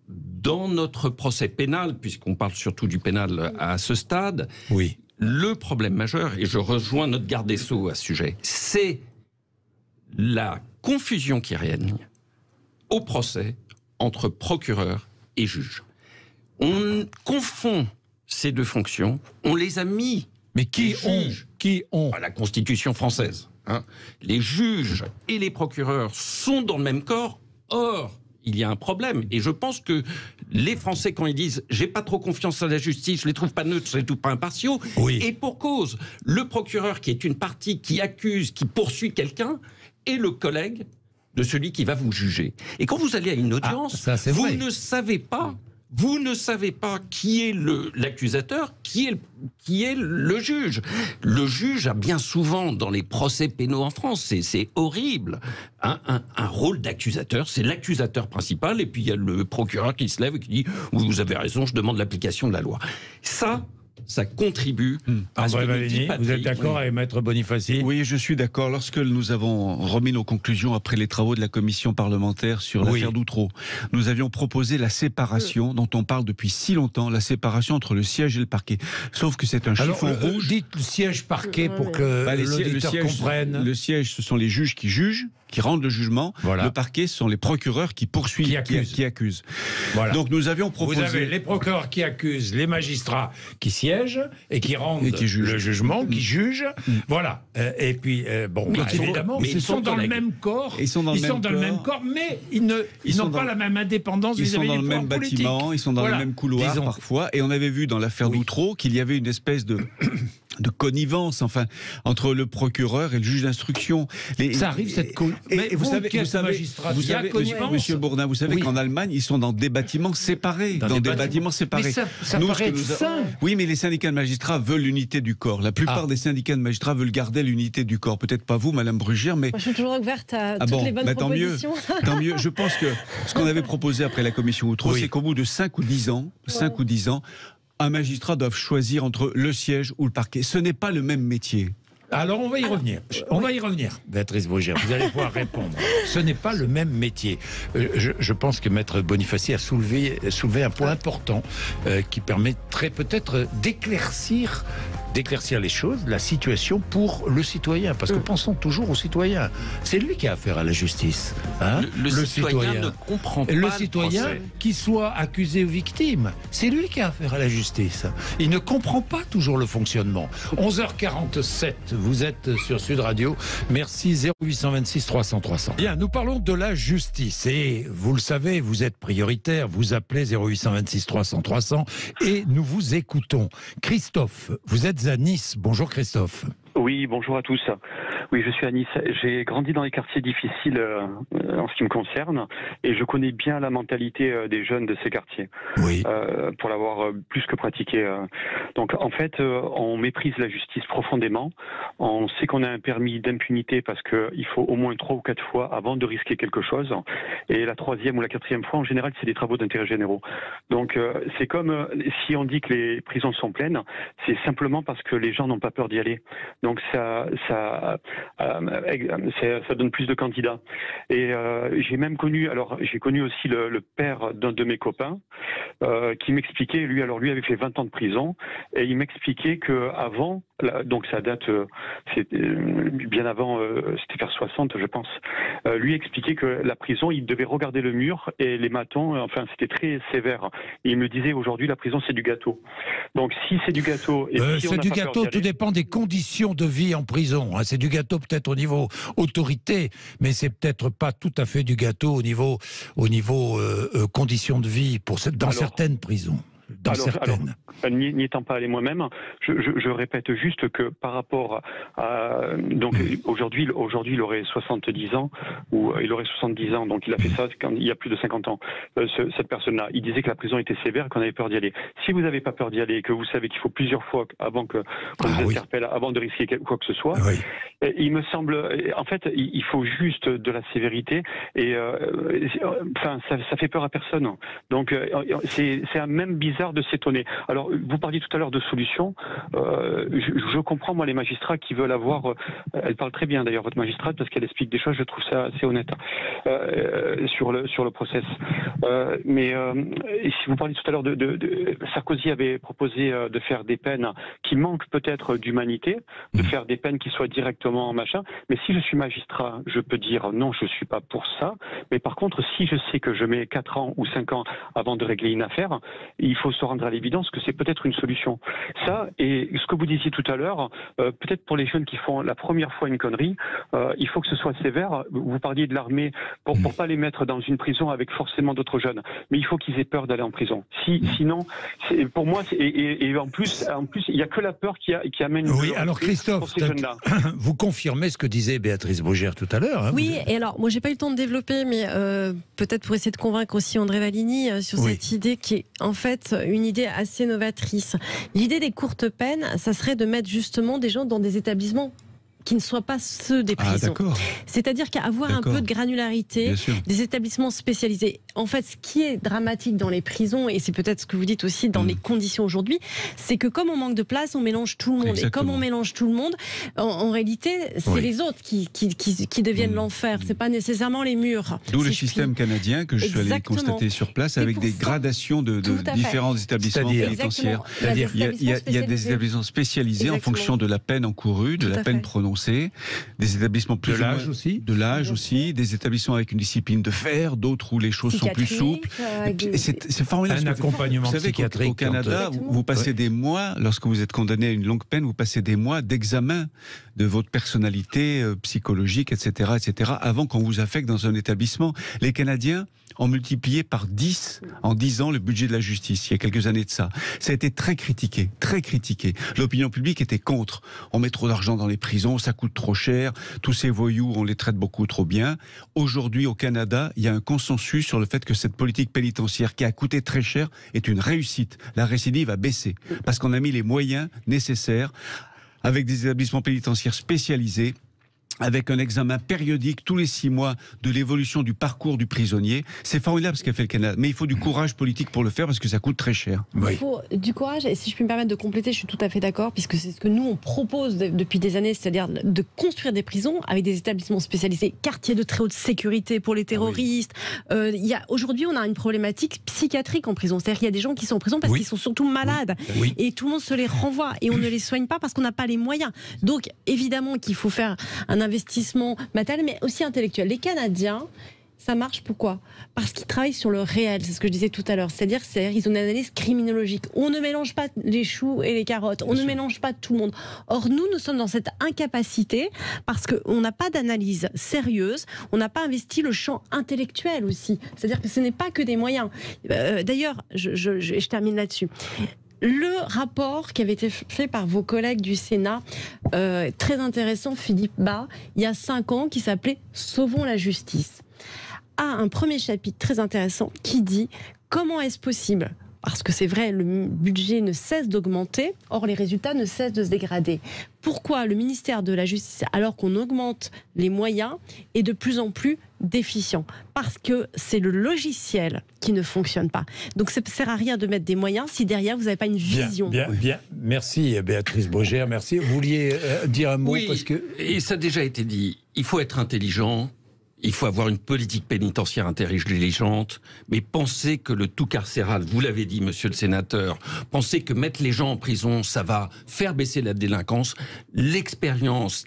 dans notre procès pénal, puisqu'on parle surtout du pénal à ce stade. Oui. Le problème majeur, et je rejoins notre garde des Sceaux à ce sujet, c'est la confusion qui règne au procès entre procureur et juge. On confond ces deux fonctions, on les a mis. Mais qui ont La Constitution française. Hein. Les juges et les procureurs sont dans le même corps. Or, il y a un problème. Et je pense que les Français, quand ils disent « j'ai pas trop confiance en la justice, je les trouve pas neutres, je les trouve pas impartiaux », et pour cause, le procureur qui est une partie qui accuse, qui poursuit quelqu'un, est le collègue de celui qui va vous juger. Et quand vous allez à une audience, vous ne savez pas qui est l'accusateur, qui est le juge. Le juge a bien souvent, dans les procès pénaux en France, c'est horrible, un rôle d'accusateur. C'est l'accusateur principal, et puis il y a le procureur qui se lève et qui dit « vous avez raison, je demande l'application de la loi ». Ça contribue à ce que nous dit Patrick. Vous êtes d'accord avec Maître Bonifaci? Oui, je suis d'accord. Lorsque nous avons remis nos conclusions après les travaux de la commission parlementaire sur l'affaire d'Outreau, nous avions proposé la séparation, dont on parle depuis si longtemps, la séparation entre le siège et le parquet. Sauf que c'est un chiffon rouge. Dites le siège-parquet pour que l'auditeur comprenne. Le siège, ce sont les juges qui jugent, qui rendent le jugement. Voilà. Le parquet, ce sont les procureurs qui poursuivent, qui accusent. Voilà. Donc nous avions proposé... Vous avez les procureurs qui accusent, les magistrats qui siègent et qui rendent le jugement, qui jugent. Voilà. Et puis, évidemment, ils sont dans le même corps. Ils sont dans le même corps, mais ils n'ont pas la même indépendance vis-à-vis du pouvoir politique. Ils sont dans le même couloir parfois. Et on avait vu dans l'affaire d'Outreau qu'il y avait une espèce de connivence, enfin, entre le procureur et le juge d'instruction. Ça arrive, cette Mais vous savez, Monsieur Bourdin, vous savez qu'en Allemagne, ils sont dans des bâtiments séparés. Dans des bâtiments séparés. Mais ça paraît sain. Oui, mais les syndicats de magistrats veulent l'unité du corps. La plupart des syndicats de magistrats veulent garder l'unité du corps. Peut-être pas vous, Madame Brugère, mais... Moi, je suis toujours ouverte à toutes les bonnes propositions. Tant mieux. Je pense que ce qu'on avait proposé après la commission Outreau, c'est qu'au bout de 5 ou 10 ans, un magistrat doit choisir entre le siège ou le parquet. Ce n'est pas le même métier. Alors on va y revenir. Béatrice Brugère, vous allez pouvoir répondre. Ce n'est pas le même métier. Je pense que Maître Bonifaci a soulevé un point important qui permettrait peut-être d'éclaircir les choses, la situation pour le citoyen. Parce que pensons toujours au citoyen. C'est lui qui a affaire à la justice. Hein, le citoyen ne comprend pas le citoyen, qu'il soit accusé ou victime, c'est lui qui a affaire à la justice. Il ne comprend pas toujours le fonctionnement. 11h47, vous êtes sur Sud Radio. Merci, 0826 300 300. Bien, nous parlons de la justice. Et vous le savez, vous êtes prioritaire. Vous appelez 0826 300 300 et nous vous écoutons. Christophe, vous êtes à Nice. Bonjour Christophe. Oui, bonjour à tous. Oui, je suis à Nice. J'ai grandi dans les quartiers difficiles en ce qui me concerne et je connais bien la mentalité des jeunes de ces quartiers. Oui. Pour l'avoir plus que pratiqué. Donc en fait, on méprise la justice profondément. On sait qu'on a un permis d'impunité parce qu'il faut au moins 3 ou 4 fois avant de risquer quelque chose. Et la 3e ou la 4e fois, en général, c'est des travaux d'intérêt généraux. Donc c'est comme si on dit que les prisons sont pleines, c'est simplement parce que les gens n'ont pas peur d'y aller. Donc ça donne plus de candidats. Et j'ai même connu, j'ai connu aussi le père d'un de mes copains qui m'expliquait, lui avait fait 20 ans de prison, et il m'expliquait que avant, donc ça date, c'était bien avant, c'était vers 60 je pense, lui expliquait que la prison, il devait regarder le mur et les matons, enfin c'était très sévère. Et il me disait aujourd'hui la prison c'est du gâteau. Donc si c'est du gâteau... c'est du gâteau, tout dépend des conditions de vie en prison. C'est du gâteau peut-être au niveau autorité, mais c'est peut-être pas tout à fait du gâteau au niveau conditions de vie dans certaines prisons. N'y étant pas allé moi-même, je répète juste que par rapport à... Donc aujourd'hui il aurait 70 ans, ou il aurait 70 ans, donc il a fait ça il y a plus de 50 ans, cette personne-là. Il disait que la prison était sévère et qu'on avait peur d'y aller. Si vous n'avez pas peur d'y aller et que vous savez qu'il faut plusieurs fois avant qu'on vous interpelle, avant de risquer quoi que ce soit, il me semble... En fait, il faut juste de la sévérité et ça fait peur à personne. Donc c'est même bizarre de s'étonner. Alors, vous parliez tout à l'heure de solutions. Je comprends, moi, les magistrats qui veulent avoir... elle parle très bien, d'ailleurs, votre magistrate, parce qu'elle explique des choses, je trouve ça assez honnête, sur le process. Mais si vous parliez tout à l'heure Sarkozy avait proposé de faire des peines qui manquent peut-être d'humanité, de faire des peines qui soient directement machin. Mais si je suis magistrat, je peux dire non, je ne suis pas pour ça. Mais par contre, si je sais que je mets 4 ans ou 5 ans avant de régler une affaire, il faut se rendre à l'évidence que c'est peut-être une solution. Ça, et ce que vous disiez tout à l'heure, peut-être pour les jeunes qui font la première fois une connerie, il faut que ce soit sévère. Vous parliez de l'armée, pour pas les mettre dans une prison avec forcément d'autres jeunes. Mais il faut qu'ils aient peur d'aller en prison. Sinon, pour moi, et en plus, il n'y a que la peur qui amène... Oui, alors Christophe, vous confirmez ce que disait Béatrice Brugère tout à l'heure. Oui, et alors, moi j'ai pas eu le temps de développer, mais peut-être pour essayer de convaincre aussi André Valigny sur cette idée qui est en fait une idée assez novatrice. L'idée des courtes peines, ça serait de mettre justement des gens dans des établissements qui ne soient pas ceux des prisons. C'est-à-dire qu'avoir un peu de granularité, des établissements spécialisés. En fait, ce qui est dramatique dans les prisons, et c'est peut-être ce que vous dites aussi dans les conditions aujourd'hui, c'est que comme on manque de place, on mélange tout le monde. Et comme on mélange tout le monde, en réalité, c'est les autres qui deviennent l'enfer. C'est pas nécessairement les murs. D'où le système canadien que je suis allé constater sur place, avec des gradations de différents établissements pénitentiaires. C'est-à-dire il y a des établissements spécialisés en fonction de la peine encourue, de la peine prononcée, des établissements plus de l'âge aussi, des établissements avec une discipline de fer, d'autres où les choses sont plus souples. C'est formidable. Un accompagnement psychiatrique. Au Canada, vous passez des mois, lorsque vous êtes condamné à une longue peine, vous passez des mois d'examen de votre personnalité psychologique, etc., avant qu'on vous affecte dans un établissement. Les Canadiens ont multiplié par 10 en 10 ans le budget de la justice, il y a quelques années de ça. Ça a été très critiqué, très critiqué. L'opinion publique était contre. On met trop d'argent dans les prisons, ça coûte trop cher, tous ces voyous, on les traite beaucoup trop bien. Aujourd'hui, au Canada, il y a un consensus sur le fait que cette politique pénitentiaire qui a coûté très cher est une réussite. La récidive a baissé parce qu'on a mis les moyens nécessaires avec des établissements pénitentiaires spécialisés, avec un examen périodique tous les 6 mois de l'évolution du parcours du prisonnier. C'est formidable ce qu'a fait le Canada, mais il faut du courage politique pour le faire parce que ça coûte très cher. Il faut du courage, et si je puis me permettre de compléter, je suis tout à fait d'accord, puisque c'est ce que nous on propose depuis des années, c'est-à-dire de construire des prisons avec des établissements spécialisés, quartiers de très haute sécurité pour les terroristes. Aujourd'hui, on a une problématique psychiatrique en prison, c'est-à-dire qu'il y a des gens qui sont en prison parce qu'ils sont surtout malades, et tout le monde se les renvoie, et on ne les soigne pas parce qu'on n'a pas les moyens. Donc évidemment qu'il faut faire un investissement matériel, mais aussi intellectuel. Les Canadiens, ça marche pourquoi? Parce qu'ils travaillent sur le réel, c'est ce que je disais tout à l'heure. C'est-à-dire qu'ils ont une analyse criminologique. On ne mélange pas les choux et les carottes. On ne mélange pas tout le monde. Or, nous sommes dans cette incapacité parce qu'on n'a pas d'analyse sérieuse. On n'a pas investi le champ intellectuel aussi. C'est-à-dire que ce n'est pas que des moyens. D'ailleurs, je termine là-dessus. le rapport qui avait été fait par vos collègues du Sénat, très intéressant, Philippe Bas, il y a 5 ans, qui s'appelait « Sauvons la justice », a un premier chapitre très intéressant qui dit « Comment est-ce possible ?» Parce que c'est vrai, le budget ne cesse d'augmenter, or les résultats ne cessent de se dégrader. Pourquoi le ministère de la Justice, alors qu'on augmente les moyens, est de plus en plus déficient? Parce que c'est le logiciel qui ne fonctionne pas. Donc ça ne sert à rien de mettre des moyens si derrière vous n'avez pas une vision. Bien. Merci Béatrice Brugère, merci. Vous vouliez dire un mot? Oui, parce que... et ça a déjà été dit, il faut être intelligent. Il faut avoir une politique pénitentiaire intelligente, mais pensez que le tout carcéral, vous l'avez dit, monsieur le sénateur, pensez que mettre les gens en prison, ça va faire baisser la délinquance. L'expérience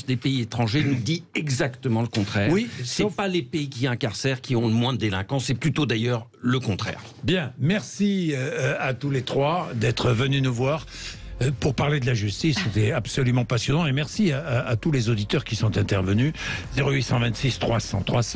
des pays étrangers nous dit exactement le contraire. Oui, c'est pas les pays qui incarcèrent qui ont le moins de délinquance, c'est plutôt d'ailleurs le contraire. Bien, merci à tous les 3 d'être venus nous voir pour parler de la justice. C'était absolument passionnant, et merci à tous les auditeurs qui sont intervenus. 0826 300 300.